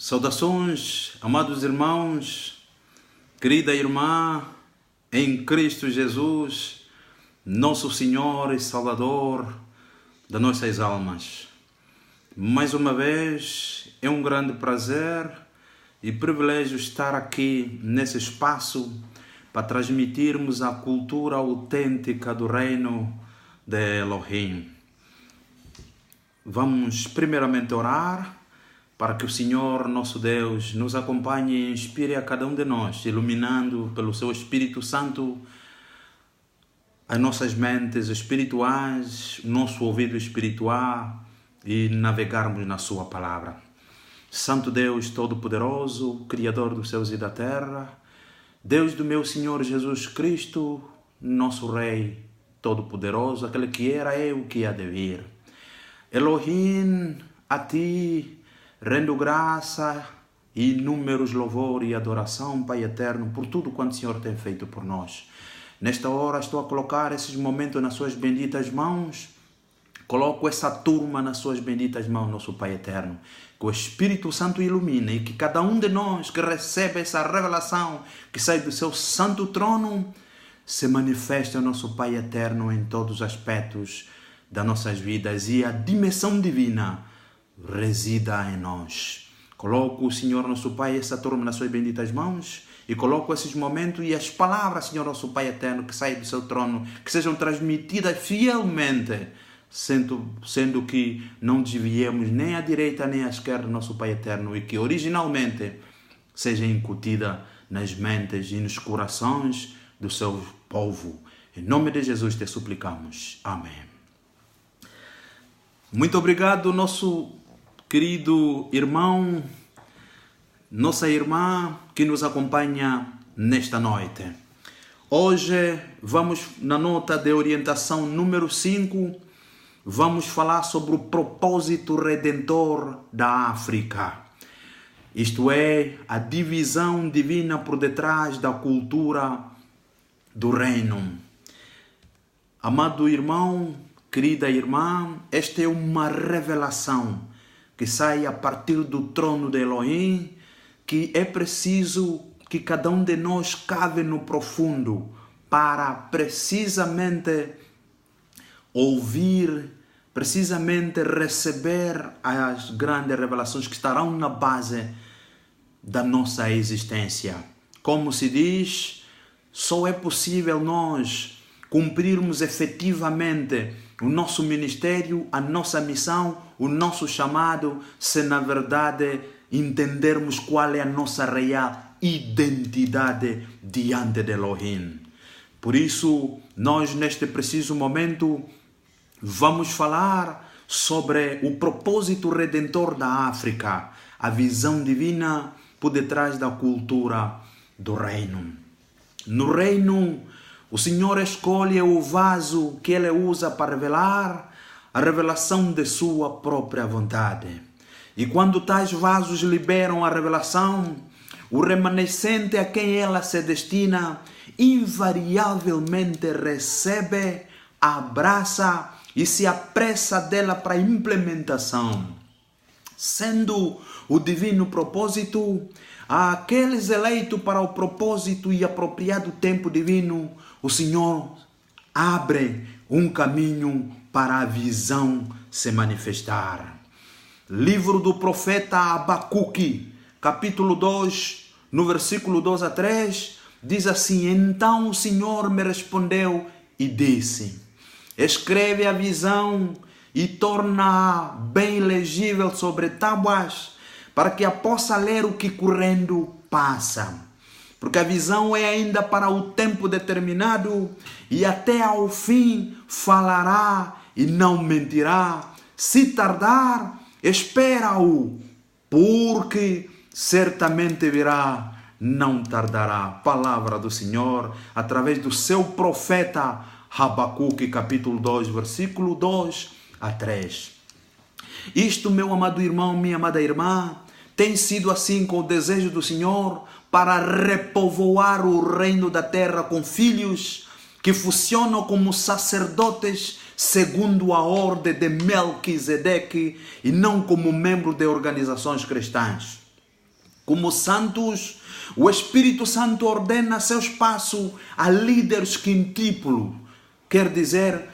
Saudações, amados irmãos, querida irmã, em Cristo Jesus, nosso Senhor e Salvador das nossas almas. Mais uma vez, é um grande prazer e privilégio estar aqui nesse espaço para transmitirmos a cultura autêntica do reino de Elohim. Vamos primeiramente orar para que o Senhor, nosso Deus, nos acompanhe e inspire a cada um de nós, iluminando pelo seu Espírito Santo as nossas mentes espirituais, nosso ouvido espiritual e navegarmos na sua palavra. Santo Deus Todo-Poderoso, Criador dos céus e da terra, Deus do meu Senhor Jesus Cristo, nosso Rei Todo-Poderoso, aquele que era, é o que há de vir. Elohim, a Ti rendo graça e inúmeros louvor e adoração, Pai eterno, por tudo quanto o Senhor tem feito por nós. Nesta hora estou a colocar esses momentos nas suas benditas mãos. Coloco essa turma nas suas benditas mãos, nosso Pai eterno. Que o Espírito Santo ilumine e que cada um de nós que recebe essa revelação que sai do seu santo trono se manifeste, nosso Pai eterno, em todos os aspectos das nossas vidas e a dimensão divina resida em nós. Coloco, o Senhor nosso Pai, essa turma nas suas benditas mãos e coloco esses momentos e as palavras, Senhor nosso Pai eterno, que saem do seu trono, que sejam transmitidas fielmente, sendo que não desviemos nem à direita nem à esquerda, nosso Pai eterno, e que originalmente seja incutida nas mentes e nos corações do seu povo. Em nome de Jesus te suplicamos. Amém. Muito obrigado, nosso querido irmão, nossa irmã que nos acompanha nesta noite. Hoje vamos na nota de orientação número 5, vamos falar sobre o propósito redentor da África. Isto é, a divisão divina por detrás da cultura do reino. Amado irmão, querida irmã, esta é uma revelação que sai a partir do trono de Elohim, que é preciso que cada um de nós cave no profundo para precisamente ouvir, precisamente receber as grandes revelações que estarão na base da nossa existência. Como se diz, só é possível nós cumprirmos efetivamente o nosso ministério, a nossa missão, o nosso chamado, se na verdade entendermos qual é a nossa real identidade diante de Elohim. Por isso, nós neste preciso momento vamos falar sobre o propósito redentor da África, a visão divina por detrás da cultura do reino. No reino, o Senhor escolhe o vaso que Ele usa para revelar a revelação de sua própria vontade. E quando tais vasos liberam a revelação, o remanescente a quem ela se destina invariavelmente recebe, abraça e se apressa dela para a implementação. Sendo o divino propósito, àqueles eleitos para o propósito e apropriado tempo divino, o Senhor abre um caminho para a visão se manifestar. Livro do profeta Abacuque, capítulo 2, no versículo 2 a 3, diz assim: Então o Senhor me respondeu e disse: Escreve a visão e torna-a bem legível sobre tábuas, para que a possa ler o que correndo passa. Porque a visão é ainda para o tempo determinado, e até ao fim falará e não mentirá. Se tardar, espera-o, porque certamente virá, não tardará. Palavra do Senhor, através do seu profeta Abacuque, capítulo 2, versículo 2 a 3. Isto, meu amado irmão, minha amada irmã, tem sido assim com o desejo do Senhor para repovoar o reino da terra com filhos que funcionam como sacerdotes segundo a ordem de Melquisedeque e não como membro de organizações cristãs. Como santos, o Espírito Santo ordena seu espaço a líderes quintuplos, quer dizer,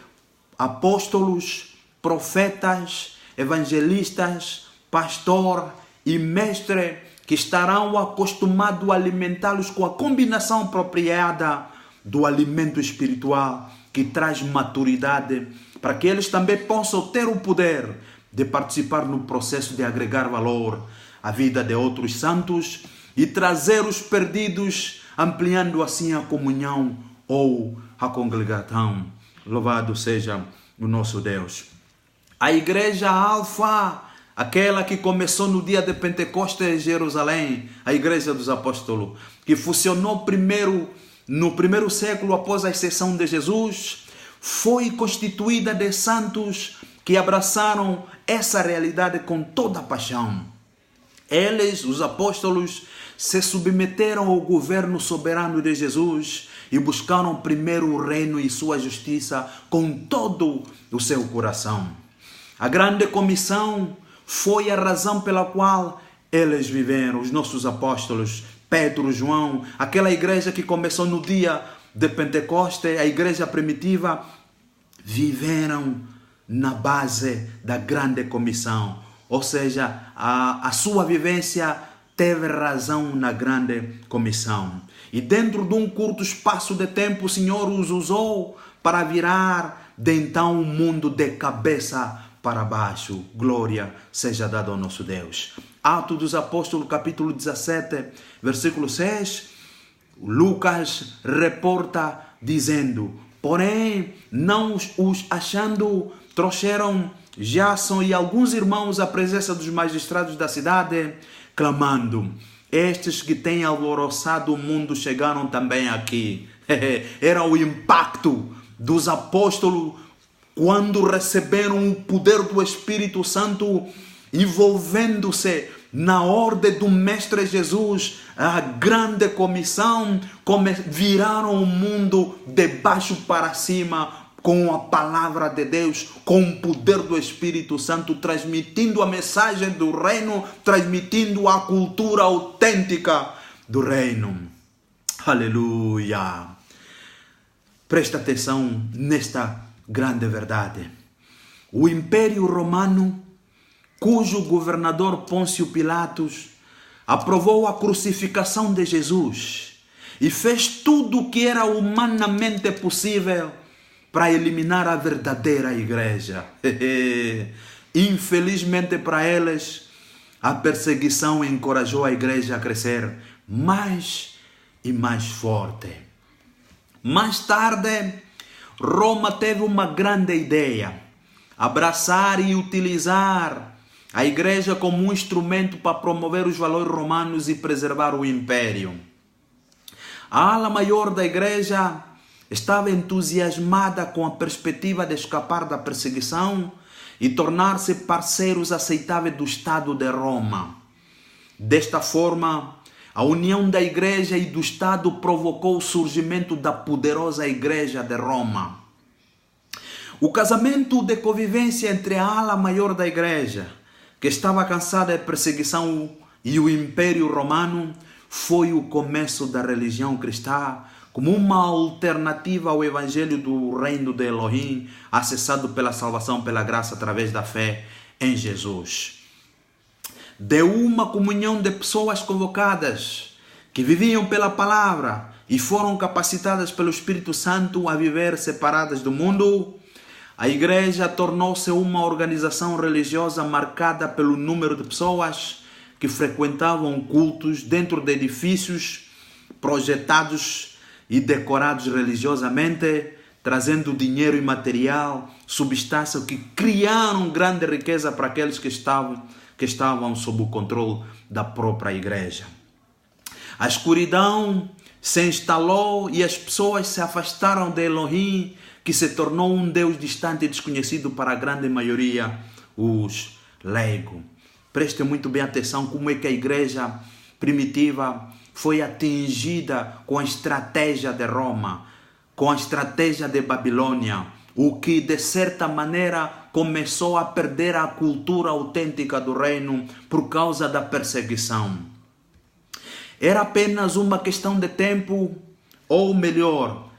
apóstolos, profetas, evangelistas, pastor e mestre, que estarão acostumados a alimentá-los com a combinação apropriada do alimento espiritual, que traz maturidade, para que eles também possam ter o poder de participar no processo de agregar valor à vida de outros santos e trazer os perdidos, ampliando assim a comunhão ou a congregação. Louvado seja o nosso Deus. A igreja alfa, aquela que começou no dia de Pentecostes em Jerusalém, a igreja dos apóstolos, que funcionou no primeiro século após a ascensão de Jesus, foi constituída de santos que abraçaram essa realidade com toda a paixão. Eles, os apóstolos, se submeteram ao governo soberano de Jesus e buscaram primeiro o reino e sua justiça com todo o seu coração. A grande comissão foi a razão pela qual eles viveram, os nossos apóstolos, Pedro, João, aquela igreja que começou no dia de Pentecostes, a igreja primitiva, viveram na base da grande comissão. Ou seja, a sua vivência teve razão na grande comissão. E dentro de um curto espaço de tempo, o Senhor os usou para virar de então o mundo de cabeça para baixo. Glória seja dada ao nosso Deus. Atos dos Apóstolos, capítulo 17, versículo 6, Lucas reporta dizendo: porém, não os achando, trouxeram Jason e alguns irmãos à presença dos magistrados da cidade, clamando: estes que têm alvoroçado o mundo chegaram também aqui. Era o impacto dos apóstolos quando receberam o poder do Espírito Santo, envolvendo-se na ordem do Mestre Jesus, a grande comissão, viraram o mundo de baixo para cima, com a palavra de Deus, com o poder do Espírito Santo, transmitindo a mensagem do reino, transmitindo a cultura autêntica do reino. Aleluia! Presta atenção nesta grande verdade. O Império Romano, cujo governador Pôncio Pilatos aprovou a crucificação de Jesus e fez tudo o que era humanamente possível para eliminar a verdadeira igreja. Infelizmente para eles, a perseguição encorajou a igreja a crescer mais e mais forte. Mais tarde, Roma teve uma grande ideia: abraçar e utilizar a igreja como um instrumento para promover os valores romanos e preservar o império. A ala maior da igreja estava entusiasmada com a perspectiva de escapar da perseguição e tornar-se parceiros aceitáveis do Estado de Roma. Desta forma, a união da igreja e do Estado provocou o surgimento da poderosa igreja de Roma. O casamento de convivência entre a ala maior da igreja, que estava cansada de perseguição, e o Império Romano, foi o começo da religião cristã, como uma alternativa ao evangelho do reino de Elohim, acessado pela salvação pela graça através da fé em Jesus. De uma comunhão de pessoas convocadas, que viviam pela palavra e foram capacitadas pelo Espírito Santo a viver separadas do mundo, a igreja tornou-se uma organização religiosa marcada pelo número de pessoas que frequentavam cultos dentro de edifícios projetados e decorados religiosamente, trazendo dinheiro e material, substância que criaram grande riqueza para aqueles que estavam sob o controle da própria igreja. A escuridão se instalou e as pessoas se afastaram de Elohim, que se tornou um Deus distante e desconhecido para a grande maioria, os leigos. Prestem muito bem atenção como é que a igreja primitiva foi atingida com a estratégia de Roma, com a estratégia de Babilônia, o que de certa maneira começou a perder a cultura autêntica do reino por causa da perseguição. era apenas uma questão de tempo, ou melhor,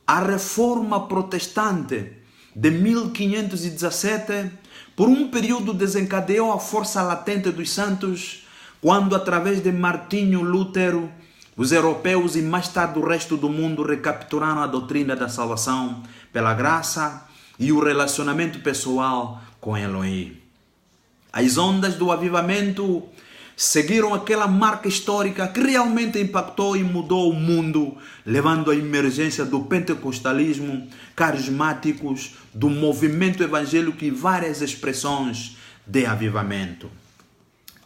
a reforma protestante de 1517, por um período desencadeou a força latente dos santos, quando através de Martinho Lutero, os europeus e mais tarde o resto do mundo recapturaram a doutrina da salvação pela graça e o relacionamento pessoal com Elohim. As ondas do avivamento seguiram aquela marca histórica que realmente impactou e mudou o mundo, levando à emergência do pentecostalismo, carismáticos, do movimento evangélico e várias expressões de avivamento.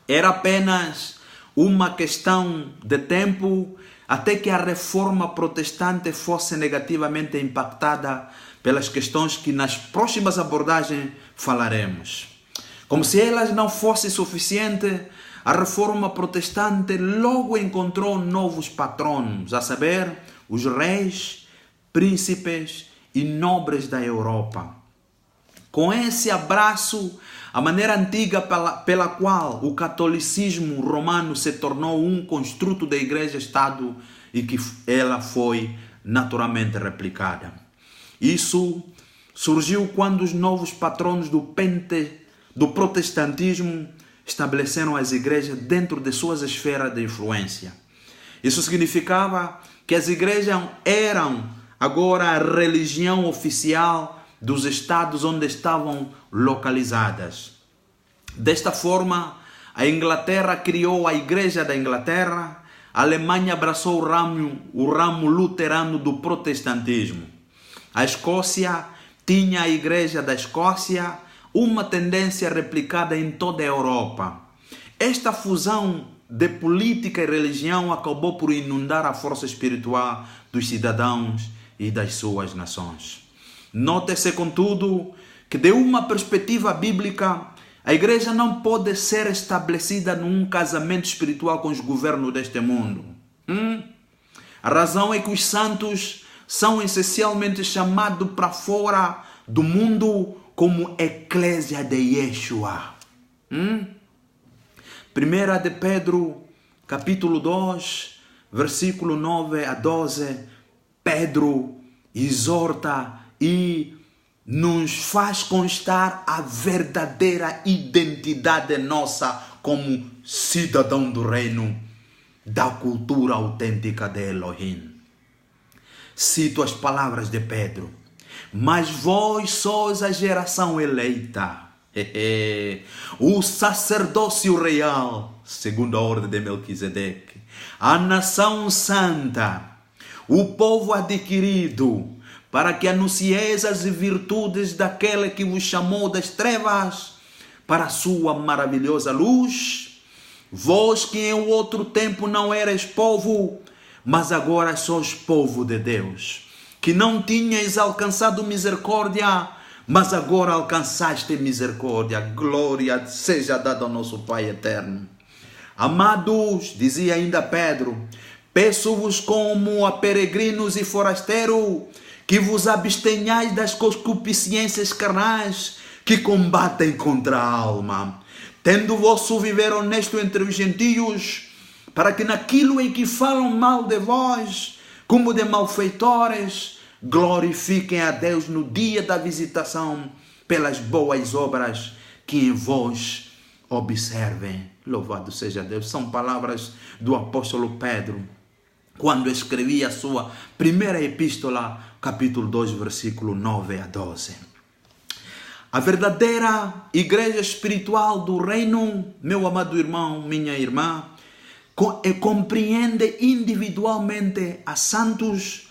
Era apenas uma questão de tempo até que a reforma protestante fosse negativamente impactada pelas questões que nas próximas abordagens falaremos. Como se elas não fossem suficientes, a reforma protestante logo encontrou novos patronos, a saber, os reis, príncipes e nobres da Europa. Com esse abraço, a maneira antiga pela qual o catolicismo romano se tornou um construto da Igreja-Estado e que ela foi naturalmente replicada. Isso surgiu quando os novos patronos do protestantismo estabeleceram as igrejas dentro de suas esferas de influência. Isso significava que as igrejas eram agora a religião oficial dos estados onde estavam localizadas. Desta forma, a Inglaterra criou a Igreja da Inglaterra, a Alemanha abraçou o ramo luterano do protestantismo. A Escócia tinha a Igreja da Escócia, uma tendência replicada em toda a Europa. Esta fusão de política e religião acabou por inundar a força espiritual dos cidadãos e das suas nações. Note-se, contudo, que de uma perspectiva bíblica, a igreja não pode ser estabelecida num casamento espiritual com os governos deste mundo. A razão é que os santos são essencialmente chamados para fora do mundo como eclésia de Yeshua. 1 de Pedro, capítulo 2, versículo 9 a 12, Pedro exorta e nos faz constar a verdadeira identidade nossa como cidadão do reino, da cultura autêntica de Elohim. Cito as palavras de Pedro: mas vós sois a geração eleita, o sacerdócio real, segundo a ordem de Melquisedeque, a nação santa, o povo adquirido, para que anuncieis as virtudes daquele que vos chamou das trevas para a sua maravilhosa luz. Vós que em outro tempo não erais povo, mas agora sois povo de Deus, que não tinhais alcançado misericórdia, mas agora alcançaste misericórdia. Glória seja dada ao nosso Pai eterno. Amados, dizia ainda Pedro, peço-vos como a peregrinos e forasteiros, que vos abstenhais das concupiscências carnais que combatem contra a alma, tendo o vosso viver honesto entre os gentios, para que naquilo em que falam mal de vós, como de malfeitores, glorifiquem a Deus no dia da visitação pelas boas obras que em vós observem. Louvado seja Deus. São palavras do apóstolo Pedro, quando escrevia a sua primeira epístola, capítulo 2, versículo 9 a 12. A verdadeira igreja espiritual do reino, meu amado irmão, minha irmã, compreende individualmente a santos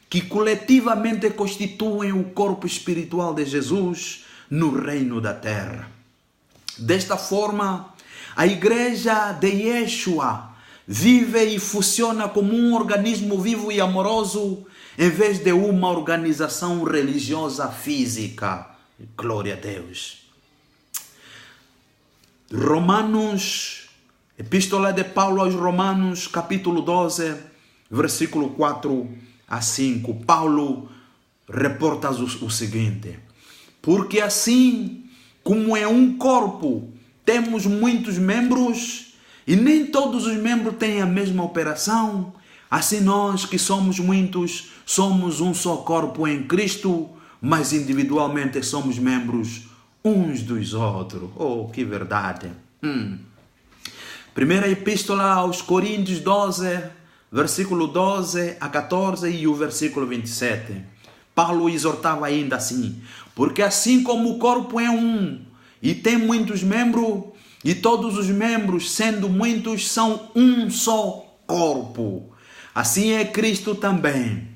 que coletivamente constituem o corpo espiritual de Jesus no reino da terra. Desta forma, a igreja de Yeshua vive e funciona como um organismo vivo e amoroso, em vez de uma organização religiosa física. Glória a Deus. Epístola de Paulo aos Romanos, capítulo 12, versículo 4 a 5. Paulo reporta o seguinte: porque assim como é um corpo, temos muitos membros, E nem todos os membros têm a mesma operação. Assim nós que somos muitos, somos um só corpo em Cristo, mas individualmente somos membros uns dos outros. Oh, que verdade! Primeira Epístola aos Coríntios 12, versículo 12 a 14 e o versículo 27. Paulo exortava ainda assim: porque assim como o corpo é um e tem muitos membros, e todos os membros, sendo muitos, são um só corpo, assim é Cristo também.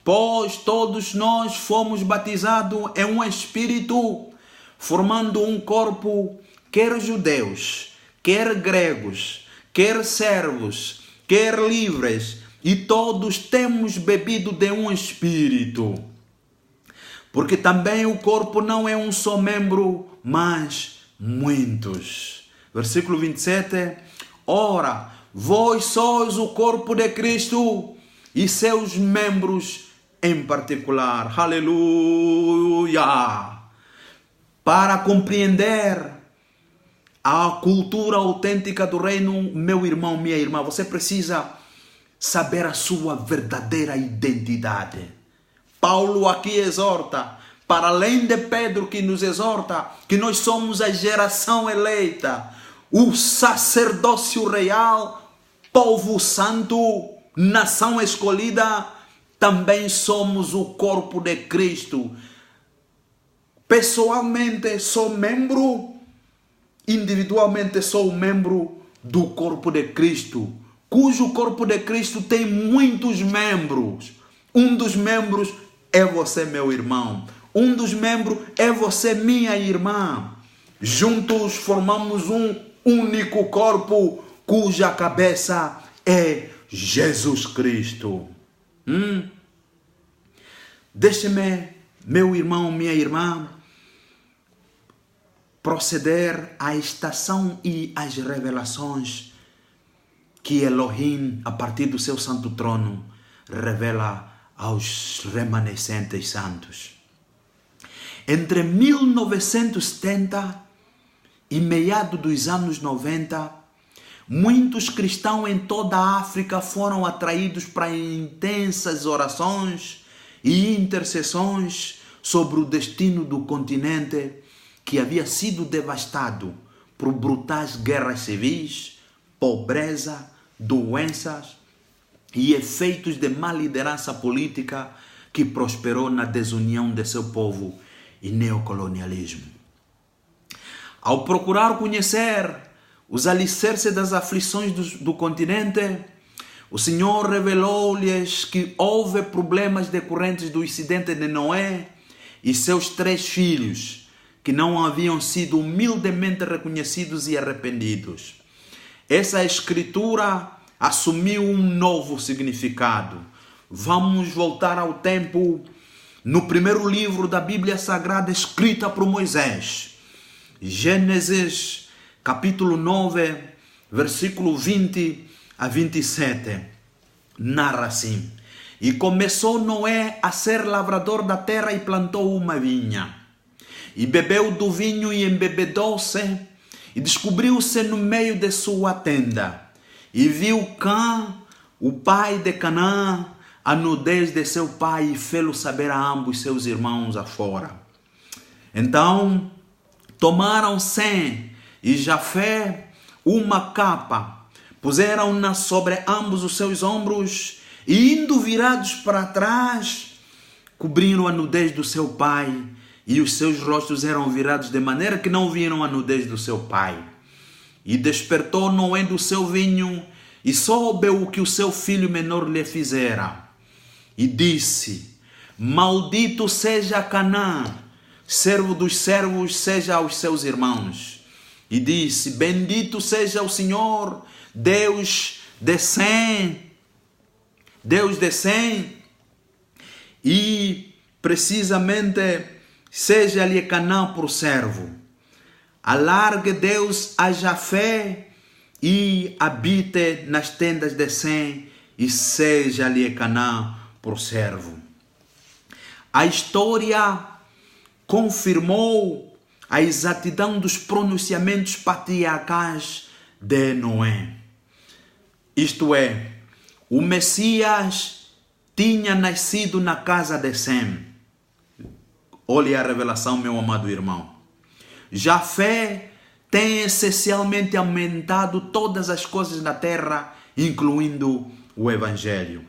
Pois todos nós fomos batizados em um Espírito, formando um corpo, quer judeus, quer gregos, quer servos, quer livres, e todos temos bebido de um Espírito. Porque também o corpo não é um só membro, mas muitos. Versículo 27. Ora, vós sois o corpo de Cristo e seus membros em particular. Aleluia! Para compreender a cultura autêntica do reino, meu irmão, minha irmã, você precisa saber a sua verdadeira identidade. Paulo aqui exorta, para além de Pedro que nos exorta, que nós somos a geração eleita, o sacerdócio real, povo santo, nação escolhida, também somos o corpo de Cristo. Pessoalmente sou membro, individualmente sou membro do corpo de Cristo, cujo corpo de Cristo tem muitos membros. Um dos membros é você, meu irmão. Um dos membros é você, minha irmã. Juntos formamos um único corpo, cuja cabeça é Jesus Cristo. Deixe-me, meu irmão, minha irmã, proceder à estação e às revelações que Elohim, a partir do seu santo trono, revela aos remanescentes santos. Entre 1970 e meados dos anos 90, muitos cristãos em toda a África foram atraídos para intensas orações e intercessões sobre o destino do continente que havia sido devastado por brutais guerras civis, pobreza, doenças e efeitos de má liderança política que prosperou na desunião de seu povo e neocolonialismo. Ao procurar conhecer os alicerces das aflições do continente, o Senhor revelou-lhes que houve problemas decorrentes do incidente de Noé e seus 3 filhos, que não haviam sido humildemente reconhecidos e arrependidos. Essa escritura assumiu um novo significado. Vamos voltar ao tempo no primeiro livro da Bíblia Sagrada escrita por Moisés. Gênesis, capítulo 9, versículo 20 a 27. Narra assim: e começou Noé a ser lavrador da terra e plantou uma vinha. E bebeu do vinho e embebedou-se, e descobriu-se no meio de sua tenda. E viu Cã, o pai de Canaã, a nudez de seu pai, e fê-lo saber a ambos seus irmãos afora. Então tomaram Sem e Jafé uma capa, puseram-na sobre ambos os seus ombros, e indo virados para trás, cobriram a nudez do seu pai, e os seus rostos eram virados de maneira que não viram a nudez do seu pai. E despertou Noé do seu vinho, e soube o que o seu filho menor lhe fizera. E disse: maldito seja Canaã, servo dos servos seja aos seus irmãos. E disse: bendito seja o Senhor, Deus de Sem, e precisamente seja-lhe Canaã por servo. Alargue Deus a Jafé e habite nas tendas de Sem, e seja-lhe Canaã por servo. A história confirmou a exatidão dos pronunciamentos patriarcais de Noé. Isto é, o Messias tinha nascido na casa de Sem. Olhe a revelação, meu amado irmão. Jafé tem essencialmente aumentado todas as coisas na terra, incluindo o Evangelho.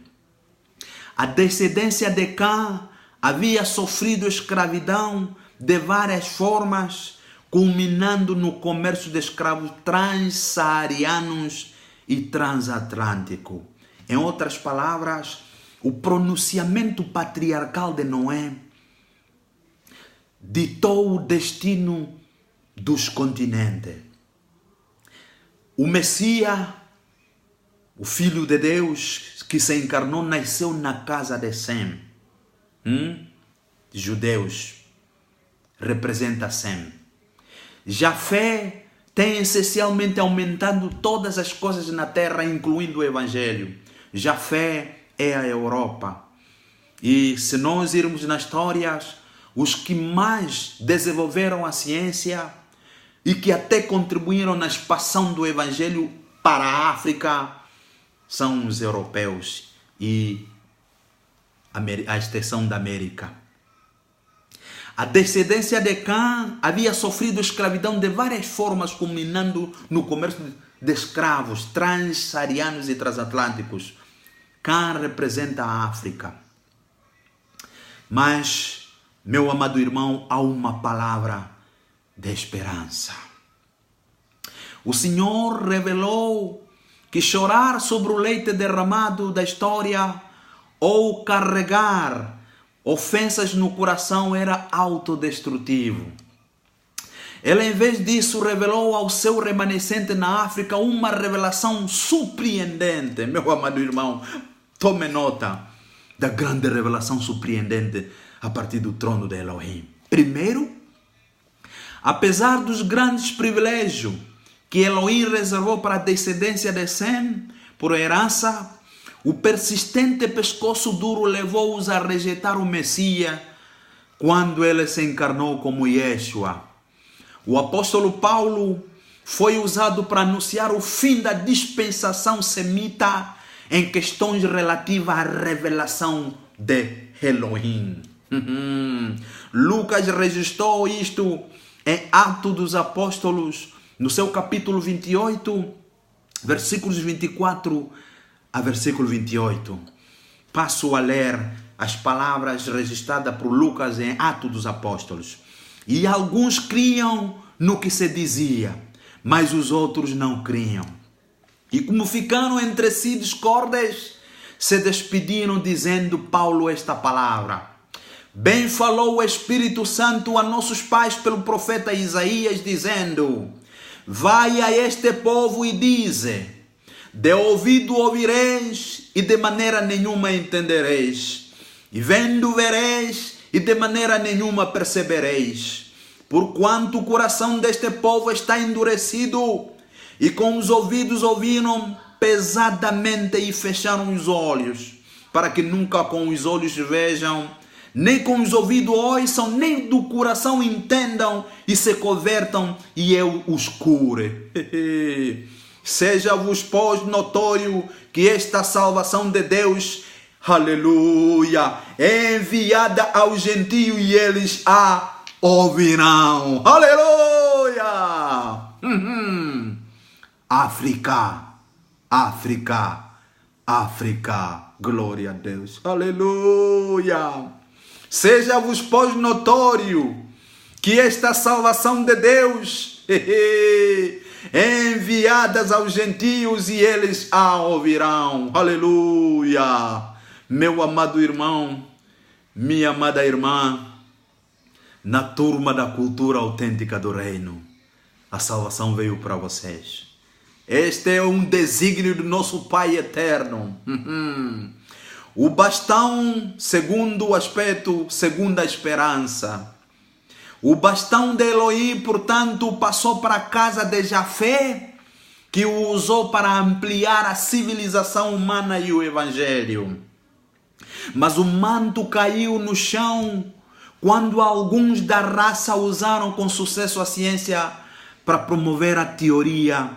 A descendência de Cã havia sofrido escravidão de várias formas, culminando no comércio de escravos transsaarianos e transatlântico. Em outras palavras, o pronunciamento patriarcal de Noé ditou o destino dos continentes. O Messias, o Filho de Deus que se encarnou, nasceu na casa de Sem. Judeus, representa Sem. Jafé tem essencialmente aumentado todas as coisas na terra, incluindo o Evangelho. Jafé é a Europa. E se nós irmos nas histórias, os que mais desenvolveram a ciência e que até contribuíram na expansão do Evangelho para a África são os europeus e a extensão da América. A descendência de Cã havia sofrido escravidão de várias formas, culminando no comércio de escravos transsaarianos e transatlânticos. Cã representa a África. Mas, meu amado irmão, há uma palavra de esperança. O Senhor revelou que chorar sobre o leite derramado da história ou carregar ofensas no coração era autodestrutivo. Ele, em vez disso, revelou ao seu remanescente na África uma revelação surpreendente. Meu amado irmão, tome nota da grande revelação surpreendente a partir do trono de Elohim. Primeiro, apesar dos grandes privilégios que Elohim reservou para a descendência de Sem por herança, o persistente pescoço duro levou-os a rejeitar o Messias quando ele se encarnou como Yeshua. O apóstolo Paulo foi usado para anunciar o fim da dispensação semita em questões relativas à revelação de Elohim. Lucas registrou isto em Atos dos Apóstolos, no seu capítulo 28, versículos 24 a versículo 28. Passo a ler as palavras registradas por Lucas em Atos dos Apóstolos. E alguns criam no que se dizia, mas os outros não criam. E como ficaram entre si discordes, se despediram dizendo Paulo esta palavra: bem falou o Espírito Santo a nossos pais pelo profeta Isaías, dizendo: vai a este povo e dize: de ouvido ouvireis e de maneira nenhuma entendereis, e vendo vereis e de maneira nenhuma percebereis, porquanto o coração deste povo está endurecido, e com os ouvidos ouviram pesadamente e fecharam os olhos, para que nunca com os olhos vejam, nem com os ouvidos ouçam, nem do coração entendam, e se convertam, e eu os cure. Seja-vos, pois, notório que esta salvação de Deus, aleluia, é enviada aos gentios e eles a ouvirão. Aleluia! África, África, África, glória a Deus. Aleluia! Seja-vos, pois, notório que esta salvação de Deus enviadas aos gentios e eles a ouvirão. Aleluia! Meu amado irmão, minha amada irmã, na turma da cultura autêntica do reino, a salvação veio para vocês. Este é um desígnio do nosso Pai eterno. O bastão, segundo o aspecto, segundo a esperança. O bastão de Elohim, portanto, passou para a casa de Jafé, que o usou para ampliar a civilização humana e o Evangelho. Mas o manto caiu no chão quando alguns da raça usaram com sucesso a ciência para promover a teoria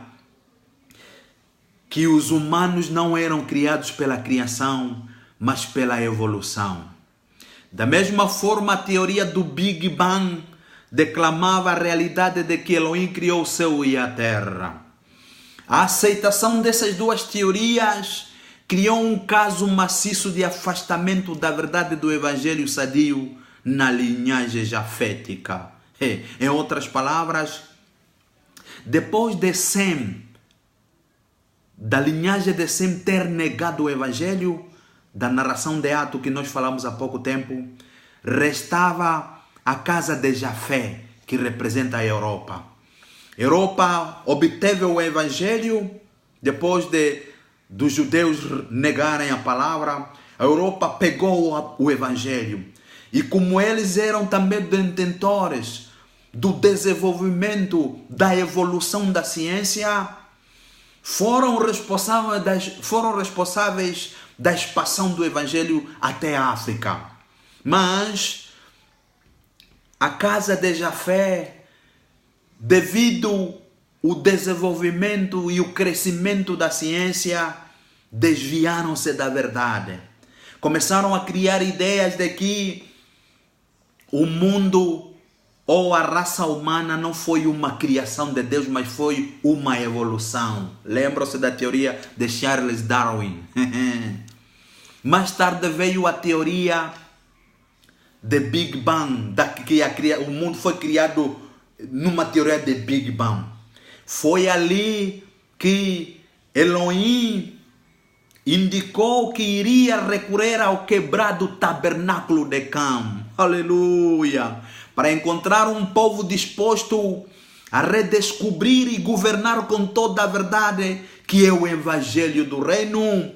que os humanos não eram criados pela criação, mas pela evolução. Da mesma forma, a teoria do Big Bang declamava a realidade de que Elohim criou o céu e a terra. A aceitação dessas duas teorias criou um caso maciço de afastamento da verdade do evangelho sadio na linhagem jafética. Em outras palavras, depois de Sem, da linhagem de Sem ter negado o evangelho, da narração de Atos que nós falamos há pouco tempo, restava a casa de Jafé, que representa a Europa. Europa obteve o evangelho depois dos judeus negarem a palavra. A Europa pegou o evangelho. E como eles eram também detentores do desenvolvimento, da evolução da ciência, foram responsáveis da expansão do evangelho até a África. Mas a casa de Jafé, devido ao desenvolvimento e o crescimento da ciência, desviaram-se da verdade. Começaram a criar ideias de que o mundo ou a raça humana não foi uma criação de Deus, mas foi uma evolução. Lembram-se da teoria de Charles Darwin. Mais tarde veio a teoria de Big Bang, o mundo foi criado numa teoria de Big Bang. Foi ali que Elohim indicou que iria recorrer ao quebrado tabernáculo de Cam. Aleluia! Para encontrar um povo disposto a redescobrir e governar com toda a verdade, que é o Evangelho do Reino,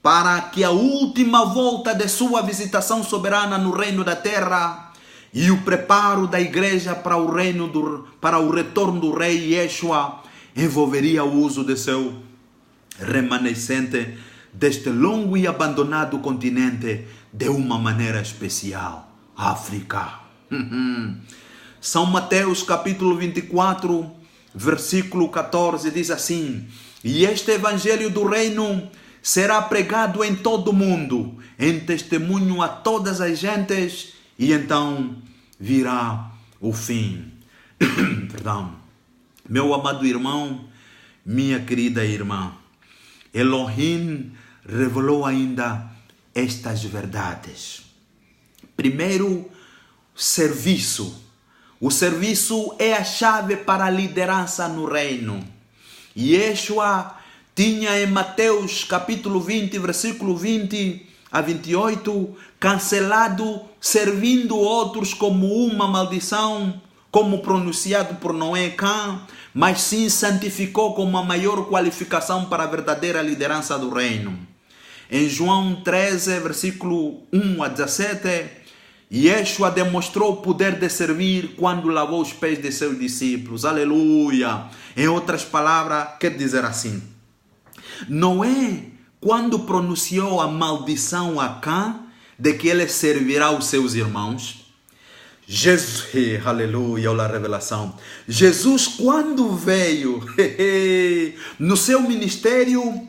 para que a última volta de sua visitação soberana no reino da terra e o preparo da igreja para o retorno do rei Yeshua envolveria o uso de seu remanescente deste longo e abandonado continente de uma maneira especial, África. São Mateus capítulo 24, versículo 14 diz assim: e este evangelho do reino será pregado em todo o mundo, em testemunho a todas as gentes, e então virá o fim. Perdão. Meu amado irmão, minha querida irmã, Elohim revelou ainda estas verdades. Primeiro, serviço. O serviço é a chave para a liderança no reino. Yeshua tinha em Mateus capítulo 20, versículo 20 a 28, cancelado servindo outros como uma maldição, como pronunciado por Noé Cã, mas sim santificou como a maior qualificação para a verdadeira liderança do reino. Em João 13, versículo 1 a 17, Yeshua demonstrou o poder de servir quando lavou os pés de seus discípulos. Aleluia! Em outras palavras, quer dizer assim: Noé, quando pronunciou a maldição a Cã, de que ele servirá os seus irmãos, Jesus, aleluia, olha a revelação. Jesus, quando veio no seu ministério,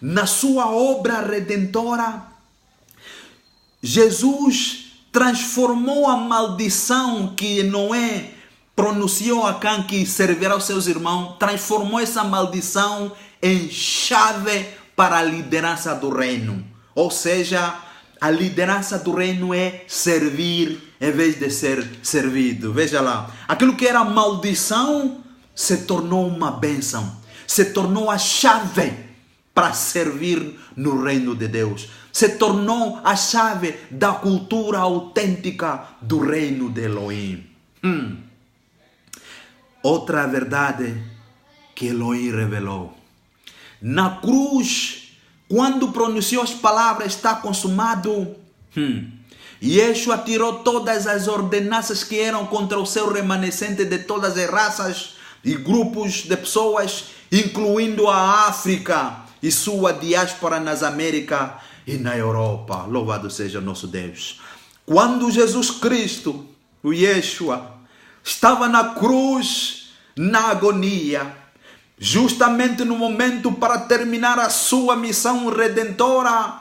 na sua obra redentora, Jesus transformou a maldição que Noé pronunciou a Cã, que servirá aos seus irmãos, transformou essa maldição em chave para a liderança do reino. Ou seja, a liderança do reino é servir em vez de ser servido. Veja lá, aquilo que era maldição se tornou uma bênção, se tornou a chave para servir no reino de Deus, se tornou a chave da cultura autêntica do reino de Elohim. Outra verdade que Elohim revelou: na cruz, quando pronunciou as palavras "está consumado", Yeshua tirou todas as ordenanças que eram contra o seu remanescente de todas as raças e grupos de pessoas, incluindo a África e sua diáspora nas Américas e na Europa. Louvado seja nosso Deus. Quando Jesus Cristo, o Yeshua, estava na cruz, na agonia, justamente no momento para terminar a sua missão redentora,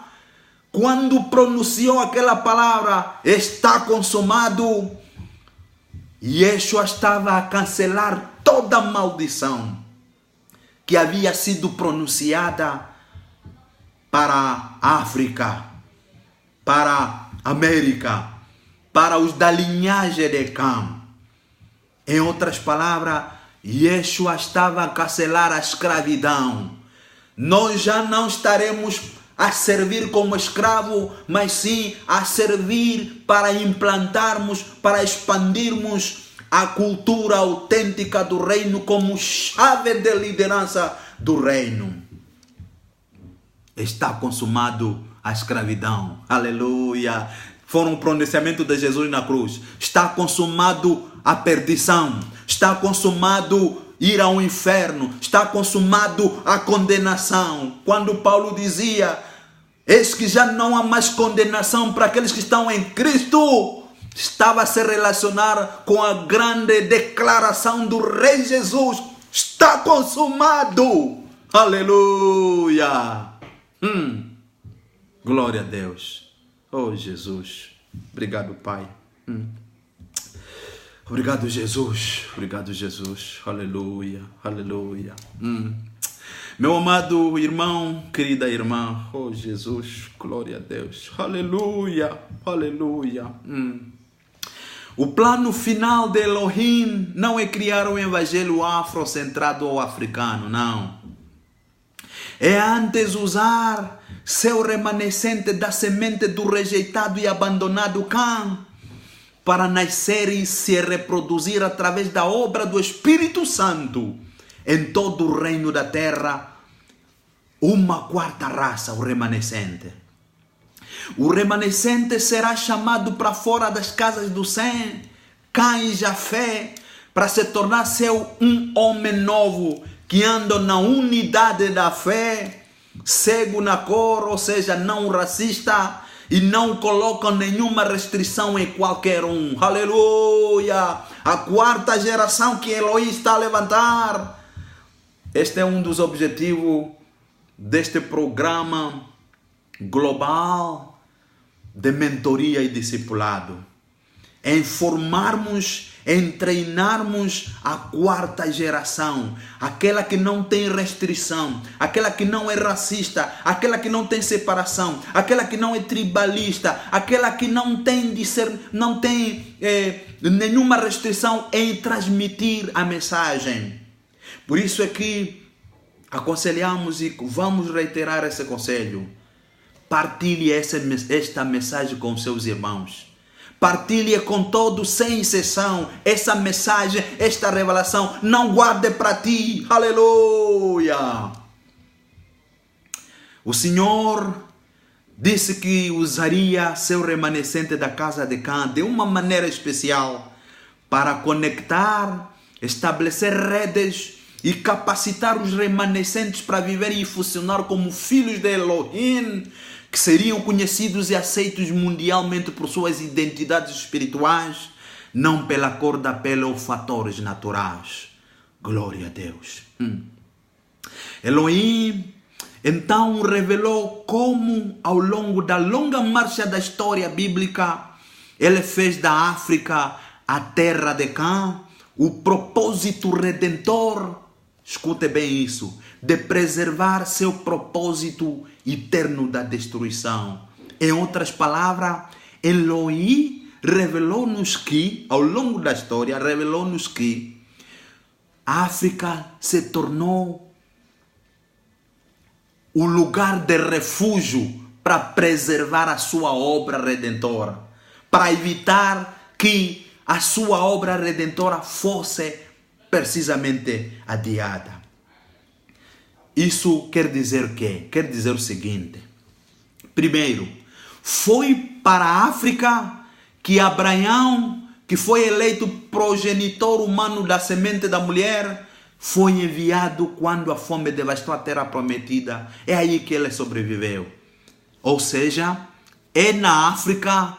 quando pronunciou aquela palavra, está consumado, Yeshua estava a cancelar toda a maldição que havia sido pronunciada para a África, para a América, para os da linhagem de Cam. Em outras palavras, Yeshua estava a cancelar a escravidão. Nós já não estaremos a servir como escravo, mas sim a servir para implantarmos, para expandirmos a cultura autêntica do reino como chave de liderança do reino. Está consumado a escravidão. Aleluia. Foram o pronunciamento de Jesus na cruz. Está consumado a perdição. Está consumado ir ao inferno. Está consumado a condenação. Quando Paulo dizia, eis que já não há mais condenação para aqueles que estão em Cristo, estava a se relacionar com a grande declaração do Rei Jesus. Está consumado. Aleluia. Glória a Deus. Oh, Jesus. Obrigado, Pai. Obrigado, Jesus. Obrigado, Jesus. Aleluia. Aleluia. Meu amado irmão, querida irmã. Oh, Jesus. Glória a Deus. Aleluia. Aleluia. O plano final de Elohim não é criar um evangelho afrocentrado ou africano, não. É antes usar seu remanescente da semente do rejeitado e abandonado Cã para nascer e se reproduzir através da obra do Espírito Santo em todo o reino da terra, uma quarta raça, o remanescente. O remanescente será chamado para fora das casas do Sem, Cã e Jafé, para se tornar um homem novo, que anda na unidade da fé, cego na cor, ou seja, não racista, e não colocam nenhuma restrição em qualquer um. Aleluia! A quarta geração que Elohim está a levantar. Este é um dos objetivos deste programa global de mentoria e discipulado. Em formarmos, em treinarmos a quarta geração, aquela que não tem restrição, aquela que não é racista, aquela que não tem separação, aquela que não é tribalista, aquela que não tem nenhuma restrição em transmitir a mensagem. Por isso é que aconselhamos e vamos reiterar esse conselho. Partilhe esta mensagem com seus irmãos. Partilhe com todos, sem exceção, essa mensagem, esta revelação. Não guarde para ti. Aleluia. O Senhor disse que usaria seu remanescente da casa de Cã de uma maneira especial para conectar, estabelecer redes e capacitar os remanescentes para viver e funcionar como filhos de Elohim, que seriam conhecidos e aceitos mundialmente por suas identidades espirituais, não pela cor da pele ou fatores naturais. Glória a Deus. Elohim então revelou como, ao longo da longa marcha da história bíblica, ele fez da África a terra de Cã, o propósito redentor, escute bem isso, de preservar seu propósito eterno da destruição. Em outras palavras, Elohim revelou-nos que, ao longo da história, revelou-nos que a África se tornou o lugar de refúgio para preservar a sua obra redentora, para evitar que a sua obra redentora fosse precisamente adiada. Isso quer dizer o quê? Quer dizer o seguinte. Primeiro, foi para a África que Abraão, que foi eleito progenitor humano da semente da mulher, foi enviado quando a fome devastou a terra prometida. É aí que ele sobreviveu. Ou seja, é na África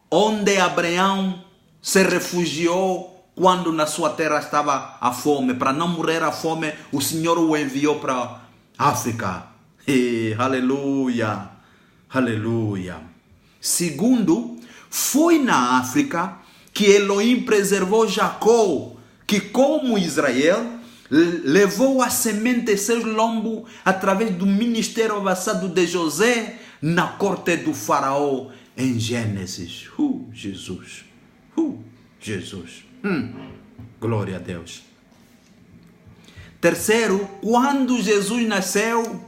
onde Abraão se refugiou quando na sua terra estava a fome. Para não morrer a fome, o Senhor o enviou para a África. Aleluia, aleluia. Segundo, foi na África que Elohim preservou Jacó, que como Israel, levou a semente em seus lombos através do ministério avançado de José na corte do faraó em Gênesis. Jesus. Jesus. Glória a Deus. Terceiro, quando Jesus nasceu,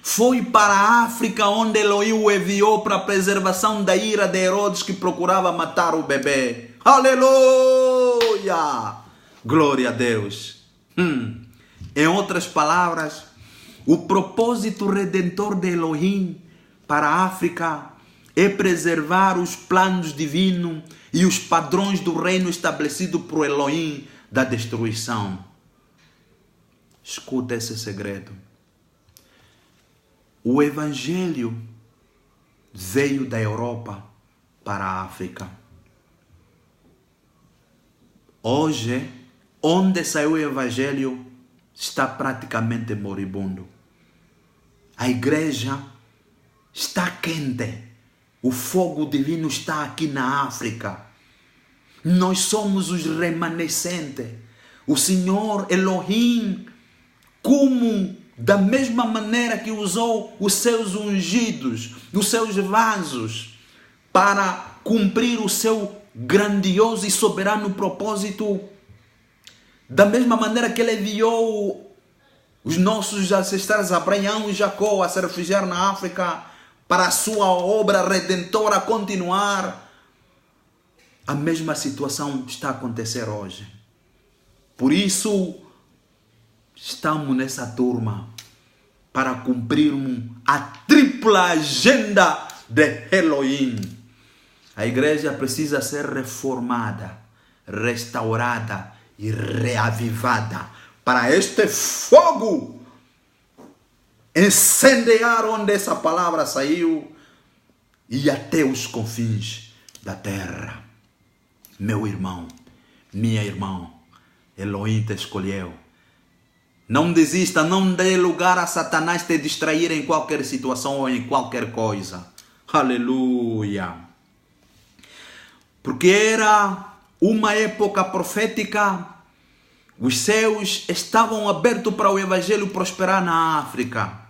foi para a África onde Elohim o enviou para a preservação da ira de Herodes que procurava matar o bebê. Aleluia! Glória a Deus. Em outras palavras, o propósito redentor de Elohim para a África é preservar os planos divinos e os padrões do reino estabelecido por Elohim da destruição. Escuta esse segredo. O Evangelho veio da Europa para a África. Hoje, onde saiu o Evangelho, está praticamente moribundo. A igreja está quente. O fogo divino está aqui na África. Nós somos os remanescentes. O Senhor Elohim, como da mesma maneira que usou os seus ungidos, os seus vasos, para cumprir o seu grandioso e soberano propósito, da mesma maneira que ele enviou os nossos ancestrais Abraão e Jacó a se refugiar na África para a sua obra redentora continuar, a mesma situação está a acontecer hoje. Por isso, estamos nessa turma para cumprirmos a tripla agenda de Elohim. A igreja precisa ser reformada, restaurada e reavivada para este fogo incendiar onde essa palavra saiu e até os confins da terra. Meu irmão, minha irmã, Elohim te escolheu. Não desista, não dê lugar a Satanás te distrair em qualquer situação ou em qualquer coisa. Aleluia. Porque era uma época profética. Os céus estavam abertos para o Evangelho prosperar na África.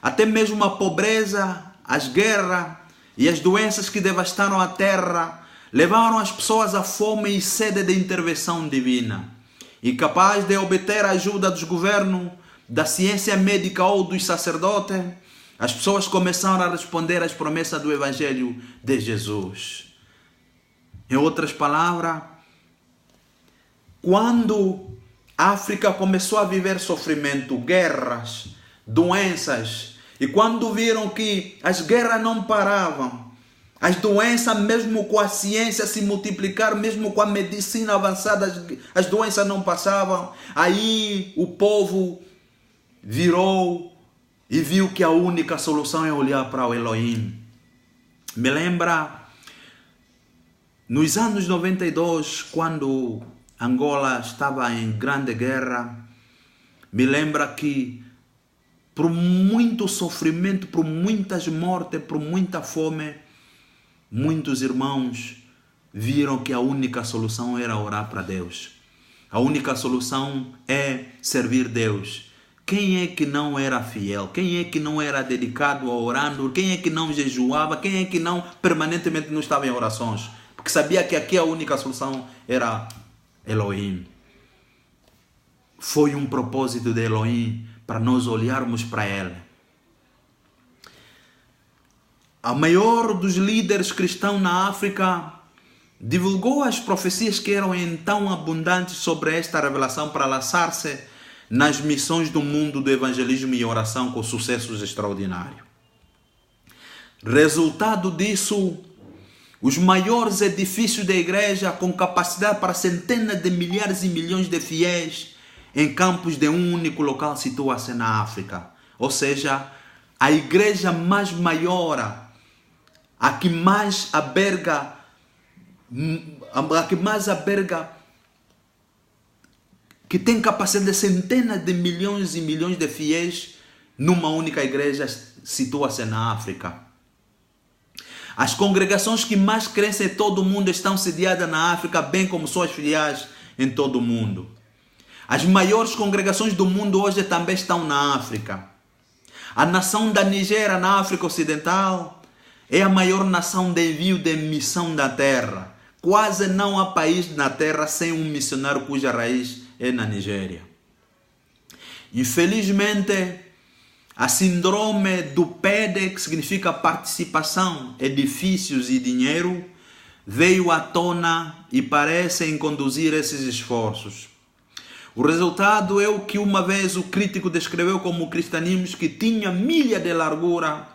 Até mesmo a pobreza, as guerras e as doenças que devastaram a terra levaram as pessoas à fome e sede de intervenção divina. Incapaz de obter a ajuda dos governos, da ciência médica ou dos sacerdotes, as pessoas começaram a responder às promessas do Evangelho de Jesus. Em outras palavras, quando a África começou a viver sofrimento, guerras, doenças, e quando viram que as guerras não paravam, as doenças, mesmo com a ciência se multiplicar, mesmo com a medicina avançada, as doenças não passavam, aí o povo virou e viu que a única solução é olhar para o Elohim. Me lembra, nos anos 92, quando Angola estava em grande guerra, me lembra que por muito sofrimento, por muitas mortes, por muita fome, muitos irmãos viram que a única solução era orar para Deus. A única solução é servir Deus. Quem é que não era fiel? Quem é que não era dedicado a orando? Quem é que não jejuava? Quem é que não permanentemente não estava em orações? Porque sabia que aqui a única solução era Elohim. Foi um propósito de Elohim para nós olharmos para Ele. A maior dos líderes cristãos na África divulgou as profecias que eram então abundantes sobre esta revelação para lançar-se nas missões do mundo do evangelismo e oração com sucessos extraordinários. Resultado disso, os maiores edifícios da igreja com capacidade para centenas de milhares e milhões de fiéis em campos de um único local situa-se na África. Ou seja, a igreja mais maior, a que mais alberga a que mais alberga, que tem capacidade de centenas de milhões e milhões de fiéis numa única igreja, situa-se na África. As congregações que mais crescem em todo o mundo estão sediadas na África, bem como suas filiais em todo o mundo. As maiores congregações do mundo hoje também estão na África. A nação da Nigéria, na África Ocidental, é a maior nação de envio de missão da terra. Quase não há país na terra sem um missionário cuja raiz é na Nigéria. Infelizmente, a síndrome do PED, que significa participação, edifícios e dinheiro, veio à tona e parece conduzir esses esforços. O resultado é o que uma vez o crítico descreveu como o cristianismo que tinha milha de largura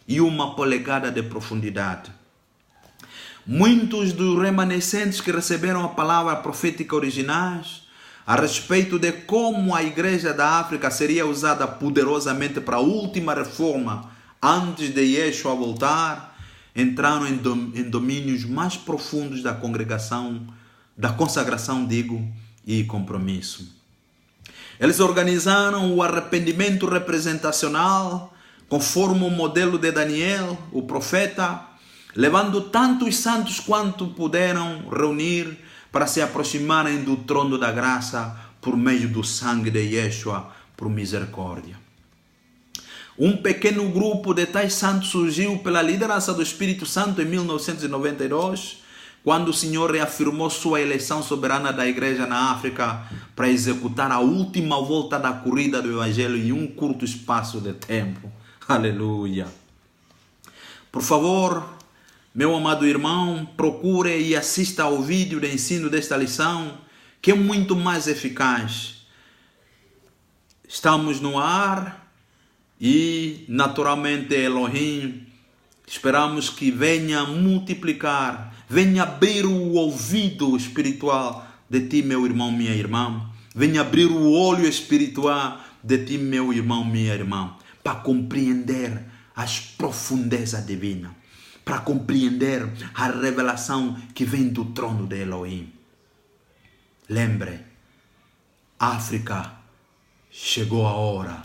e 1 polegada de profundidade. Muitos dos remanescentes que receberam a palavra profética originais a respeito de como a igreja da África seria usada poderosamente para a última reforma antes de Yeshua voltar, entraram em domínios mais profundos da congregação, da consagração, e compromisso. Eles organizaram o arrependimento representacional, conforme o modelo de Daniel, o profeta, levando tantos santos quanto puderam reunir para se aproximarem do trono da graça por meio do sangue de Yeshua, por misericórdia. Um pequeno grupo de tais santos surgiu pela liderança do Espírito Santo em 1992, quando o Senhor reafirmou sua eleição soberana da igreja na África para executar a última volta da corrida do Evangelho em um curto espaço de tempo. Aleluia! Por favor, meu amado irmão, procure e assista ao vídeo de ensino desta lição, que é muito mais eficaz. Estamos no ar e, naturalmente, Elohim, esperamos que venha multiplicar, venha abrir o ouvido espiritual de ti, meu irmão, minha irmã. Venha abrir o olho espiritual de ti, meu irmão, minha irmã, para compreender as profundezas divinas, para compreender a revelação que vem do trono de Elohim. Lembre, África, chegou a hora.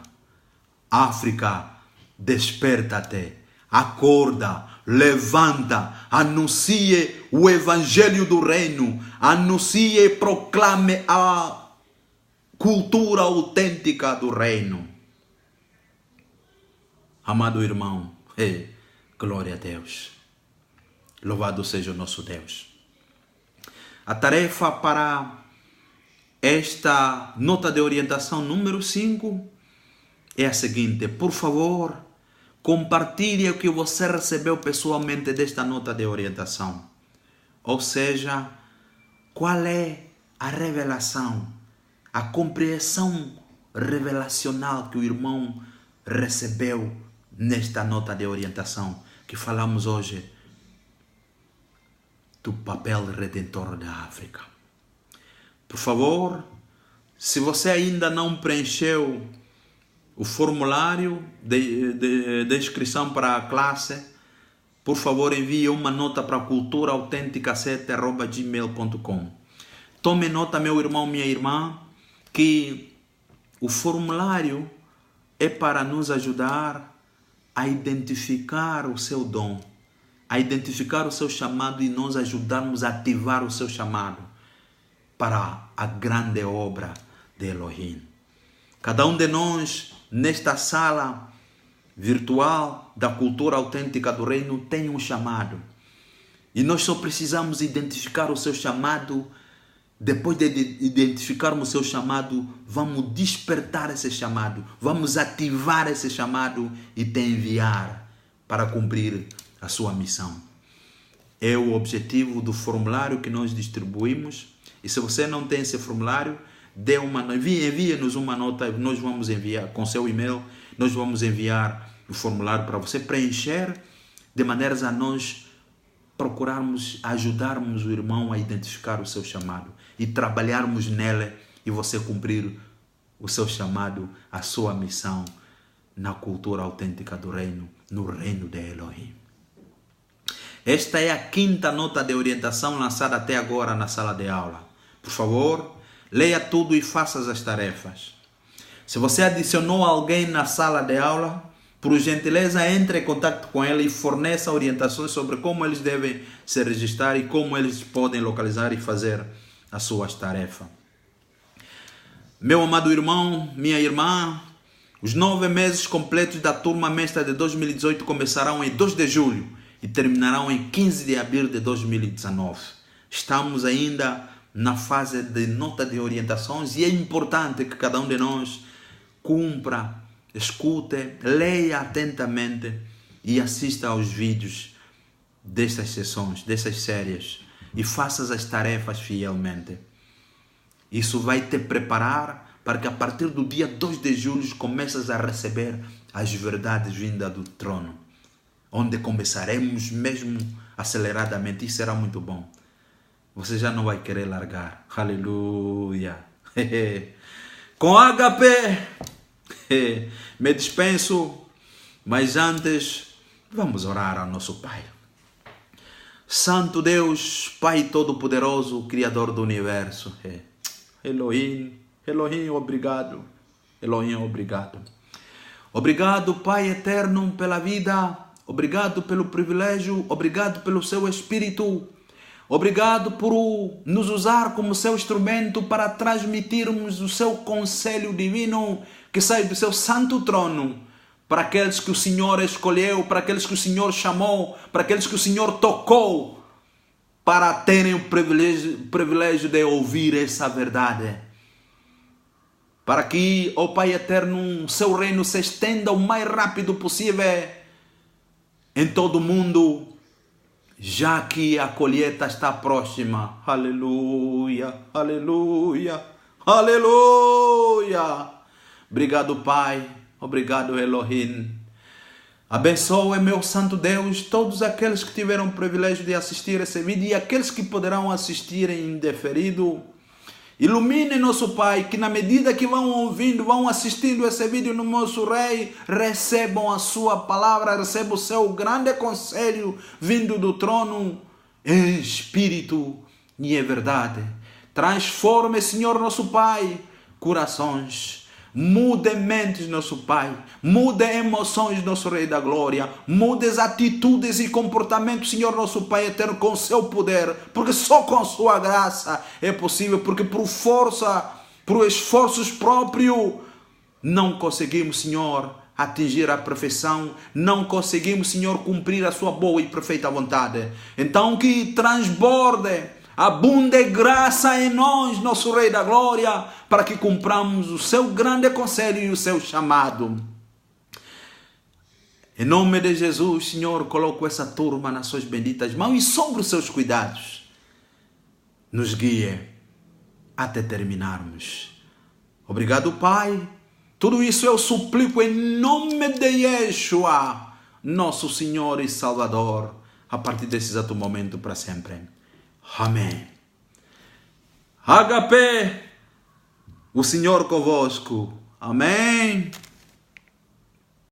África, desperta-te, acorda, levanta, anuncie o evangelho do reino, anuncie e proclame a cultura autêntica do reino. Amado irmão, glória a Deus. Louvado seja o nosso Deus. A tarefa para esta nota de orientação número 5 é a seguinte: por favor, compartilhe o que você recebeu pessoalmente desta nota de orientação. Ou seja, qual é a revelação, a compreensão revelacional que o irmão recebeu nesta nota de orientação que falamos hoje do papel redentor da África. Por favor, se você ainda não preencheu o formulário de inscrição para a classe, por favor envie uma nota para culturaautêntica7@gmail.com. Tome nota, meu irmão, minha irmã, que o formulário é para nos ajudar a identificar o seu dom, a identificar o seu chamado e nós ajudarmos a ativar o seu chamado para a grande obra de Elohim. Cada um de nós, nesta sala virtual da cultura autêntica do reino, tem um chamado. E nós só precisamos identificar o seu chamado. Depois de identificarmos o seu chamado, vamos despertar esse chamado, vamos ativar esse chamado e te enviar para cumprir a sua missão. É o objetivo do formulário que nós distribuímos. E se você não tem esse formulário, envie-nos uma nota, nós vamos enviar com seu e-mail, nós vamos enviar o formulário para você preencher, de maneiras a nós procurarmos, ajudarmos o irmão a identificar o seu chamado e trabalharmos nele e você cumprir o seu chamado, a sua missão na cultura autêntica do reino, no reino de Elohim. Esta é a quinta nota de orientação lançada até agora na sala de aula. Por favor, leia tudo e faça as tarefas. Se você adicionou alguém na sala de aula, por gentileza, entre em contato com ele e forneça orientações sobre como eles devem se registrar e como eles podem localizar e fazer as suas tarefas. Meu amado irmão, minha irmã, os 9 meses completos da turma mestra de 2018 começarão em 2 de julho e terminarão em 15 de abril de 2019. Estamos ainda na fase de nota de orientações e é importante que cada um de nós cumpra, escute, leia atentamente e assista aos vídeos destas sessões, dessas séries e faça as tarefas fielmente. Isso vai te preparar para que a partir do dia 2 de julho comeces a receber as verdades vindas do trono, onde começaremos mesmo aceleradamente e será muito bom. Você já não vai querer largar. Aleluia. Com HP, me dispenso, mas antes vamos orar ao nosso Pai. Santo Deus, Pai Todo-Poderoso, Criador do Universo. Elohim, Elohim, obrigado. Elohim, obrigado. Obrigado, Pai Eterno, pela vida. Obrigado pelo privilégio. Obrigado pelo seu Espírito. Obrigado por nos usar como seu instrumento para transmitirmos o seu conselho divino que sai do seu santo trono para aqueles que o Senhor escolheu, para aqueles que o Senhor chamou, para aqueles que o Senhor tocou para terem o privilégio de ouvir essa verdade. Para que, ó Pai Eterno, seu reino se estenda o mais rápido possível em todo o mundo, já que a colheita está próxima. Aleluia, aleluia, aleluia. Obrigado, Pai. Obrigado, Elohim. Abençoe, meu santo Deus, todos aqueles que tiveram o privilégio de assistir esse vídeo e aqueles que poderão assistir em deferido. Ilumine nosso Pai, que na medida que vão ouvindo, vão assistindo esse vídeo no nosso Rei, recebam a sua palavra, recebam o seu grande conselho vindo do trono em espírito e em verdade. Transforme, Senhor nosso Pai, corações. Mude mentes, nosso Pai. Mude emoções, nosso Rei da Glória. Mude as atitudes e comportamentos, Senhor, nosso Pai Eterno, com seu poder. Porque só com sua graça é possível. Porque por força, por esforços próprios, não conseguimos, Senhor, atingir a perfeição. Não conseguimos, Senhor, cumprir a sua boa e perfeita vontade. Então que transborde, abunde graça em nós, nosso Rei da Glória, para que cumpramos o seu grande conselho e o seu chamado. Em nome de Jesus, Senhor, coloco essa turma nas suas benditas mãos e sobre os seus cuidados. Nos guie até terminarmos. Obrigado, Pai. Tudo isso eu suplico em nome de Yeshua, nosso Senhor e Salvador, a partir desse exato momento para sempre. Amém. HP, o Senhor convosco. Amém.